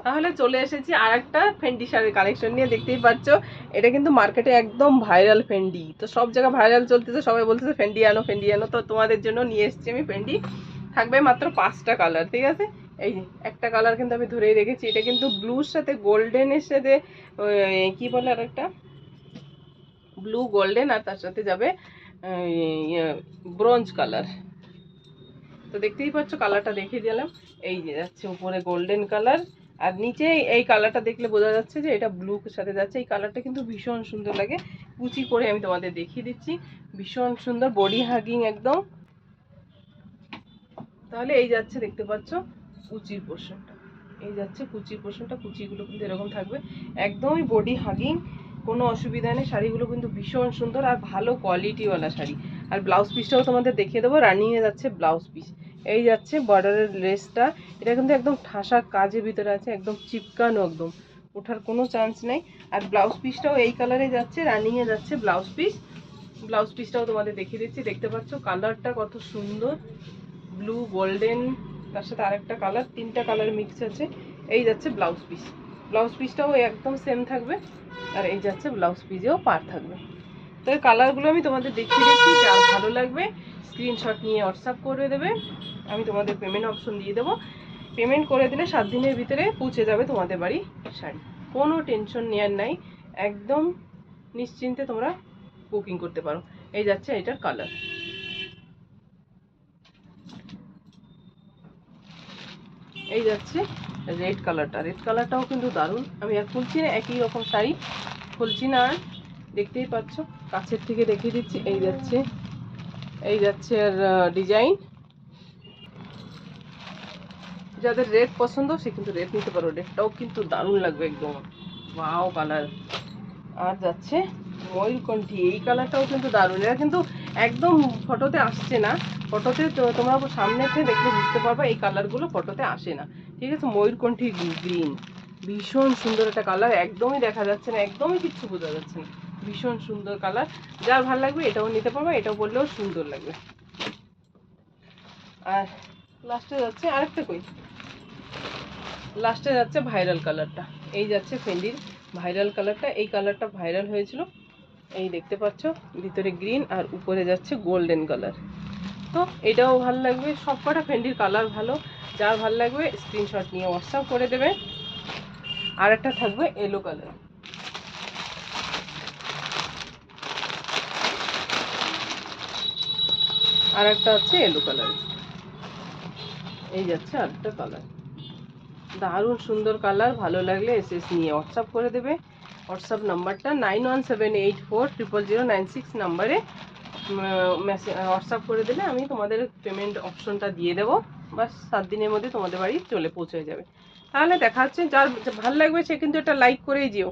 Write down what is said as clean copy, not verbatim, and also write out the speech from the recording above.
তাহলে চলে এসেছি আর একটা ফেন্ডি শাড়ির কালেকশন নিয়ে। দেখতেই পাচ্ছ এটা কিন্তু মার্কেটে একদম ভাইরাল ফেন্ডি, তো সব জায়গায় ভাইরাল চলতেছে, সবাই বলতেছে ফেন্ডি আনো ফেন্ডি আনো। তো তোমাদের জন্য নিয়ে এসেছি আমি ফেন্ডি। থাকবে মাত্র 5টা কালার, ঠিক আছে। এই যে একটা কালার কিন্তু আমি ধরেই রেখেছি, এটা কিন্তু ব্লুর সাথে গোল্ডেনের সাথে কি বলে আর একটা ব্লু গোল্ডেন, আর তার সাথে যাবে ব্রোঞ্জ কালার। তো দেখতেই পাচ্ছ কালারটা দেখিয়ে দিলাম। এই যে যাচ্ছে উপরে গোল্ডেন কালার, আর নিচে এই কালারটা দেখলে বোঝা যাচ্ছে যে এটা ব্লু সাথে যাচ্ছে। এই কালারটা কিন্তু ভীষণ সুন্দর লাগে, কুচি করে আমি তোমাদের দেখিয়ে দিচ্ছি, ভীষণ সুন্দর বডি হাগিং একদম। তাহলে এই যাচ্ছে দেখতে পাচ্ছ কুচির পোর্শনটা, এই যাচ্ছে কুচির পোর্শনটা, কুচিগুলো কিন্তু এরকম থাকবে, একদমই বডি হাগিং, কোনো অসুবিধা নেই। শাড়িগুলো কিন্তু ভীষণ সুন্দর আর ভালো কোয়ালিটিওয়ালা শাড়ি। আর ব্লাউজ পিসটাও তোমাদের দেখিয়ে দেবো, রানিংয়ে যাচ্ছে ব্লাউজ পিস। এই যাচ্ছে বর্ডারের লেসটা, এটা কিন্তু একদম ঠাসা কাজের ভিতরে আছে, একদম চিপকানো, একদম ওঠার কোনো চান্স নেই। আর ব্লাউজ পিসটাও এই কালারে যাচ্ছে, রানিংয়ে যাচ্ছে ব্লাউজ পিস। ব্লাউজ পিসটাও তোমাদের দেখিয়ে দিচ্ছি, দেখতে পাচ্ছ কালারটা কত সুন্দর, ব্লু গোল্ডেন, তার সাথে আরেকটা কালার, 3টা কালার মিক্স আছে। এই যাচ্ছে ব্লাউজ পিস, ব্লাউজ পিসটাও একদম সেম থাকবে, আর এই যাচ্ছে ব্লাউজ পিসেও পার থাকবে। তো এই কালারগুলো আমি তোমাদের দেখিয়ে দিচ্ছি, যার ভালো লাগবে স্ক্রিনশট নিয়ে হোয়াটসঅ্যাপ করে দেবে, আমি তোমাদের পেমেন্ট অপশন দিয়ে দেবো। পেমেন্ট করে দিলে 7 দিনের ভিতরে পৌঁছে যাবে তোমাদের বাড়ি শাড়ি, কোনো টেনশন নেওয়ার নাই, একদম নিশ্চিন্তে তোমরা বুকিং করতে পারো। এই যাচ্ছে এটার কালার, এই যাচ্ছে রেড কালারটা, রেড কালারটাও কিন্তু দারুণ। আমি আর খুলছি না, একই রকম শাড়ি খুলছি না আর, দেখতেই পাচ্ছ কাছের থেকে দেখিয়ে দিচ্ছি। এই যাচ্ছে, এই যাচ্ছে আর ডিজাইন। যাদের রেড পছন্দ সে কিন্তু রেড নিতে পারো, রেডটাও কিন্তু দারুণ লাগবে একদম ওয়াও কালার। আর যাচ্ছে ময়ূরকণ্ঠী, এই কালারটাও কিন্তু দারুণ, এটা কিন্তু একদম ফটোতে আসছে না, ফটোতে তোমরা সামনে থেকে দেখলে বুঝতে পারবে এই কালারগুলো ফটোতে আসে না, ঠিক আছে। ময়ূরকণ্ঠী গ্রিন, ভীষণ সুন্দর একটা কালার, একদমই দেখা যাচ্ছে না, একদমই কিচ্ছু বোঝা যাচ্ছে না, ভীষণ সুন্দর কালার। যার ভালো লাগবে এটাও নিতে পারবে, এটাও বললেও সুন্দর লাগবে। আর লাস্টে যাচ্ছে আরেকটা কই, লাস্টে যাচ্ছে ভাইরাল কালারটা, এই যাচ্ছে ফেন্ডির ভাইরাল কালারটা, এই কালারটা ভাইরাল হয়েছিল, এই দেখতে পাচ্ছ ভিতরে গ্রিন আর উপরে যাচ্ছে গোল্ডেন কালার। তো এটাও ভালো লাগবে, সবকটা ফেন্ডির কালার ভালো, যার ভালো লাগবে স্ক্রিনশট নিয়ে হোয়াটসঅ্যাপ করে দেবে। আর একটা থাকবে ইয়েলো কালার, আর একটা হচ্ছে ইয়েলো কালার, এই যাচ্ছে আরেকটা কালার, দারুণ সুন্দর কালার। ভালো লাগলে এসএস নিয়ে হোয়াটসঅ্যাপ করে দেবে। হোয়াটসঅ্যাপ নাম্বারটা 9178400996 নাম্বারে মেসেজ হোয়াটসঅ্যাপ করে দিলে আমি তোমাদের পেমেন্ট অপশনটা দিয়ে দেবো, বাস 7 দিনের মধ্যে তোমাদের বাড়ি চলে পৌঁছে যাবে। তাহলে দেখা হচ্ছে, যার ভালো লাগবে সে কিন্তু একটা লাইক করেই যেও।